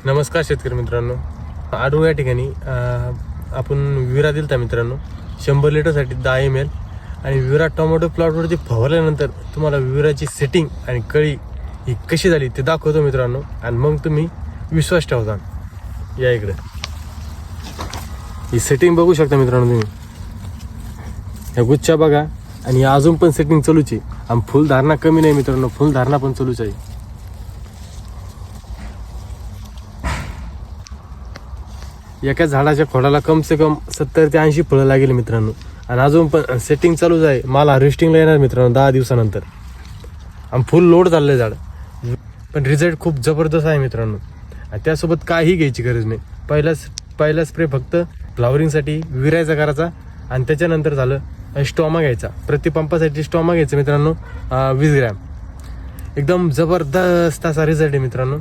नमस्कार शेतकरी मित्रांनो, आडू या ठिकाणी आपण विरा दिलता मित्रांनो 100 लिटरसाठी 10 ml आणि विरा टोमॅटो प्लॉटवरती फवारल्यानंतर तुम्हाला विराची सेटिंग आणि कळी ही कशी झाली ते दाखवतो मित्रांनो. आणि मग तुम्ही विश्वास ठेवता. या इकडे ही सेटिंग बघू शकता मित्रांनो तुम्ही. ह्या गुच्छा बघा आणि अजून पण सेटिंग चालूच आहे आणि फुलधारणा कमी नाही मित्रांनो, फुलधारणा पण चालूच आहे. एका झाडाच्या खोडाला कम से कम 70 ते 80 फळं लागेल मित्रांनो. आणि अजून पण सेटिंग चालूच आहे. माल हार्वेस्टिंगला येणार मित्रांनो 10 दिवसानंतर. आणि फुल लोड झालेलं झाड, पण रिझल्ट खूप जबरदस्त आहे मित्रांनो. आणि त्यासोबत काही घ्यायची गरज नाही. पहिला स्प्रे फक्त फ्लावरिंगसाठी विरायचा करायचा आणि त्याच्यानंतर झालं स्टॉमा घ्यायचा. प्रति पंपासाठी स्टॉमा घ्यायचा मित्रांनो 20 ग्रॅम. एकदम जबरदस्त असा रिझल्ट आहे मित्रांनो.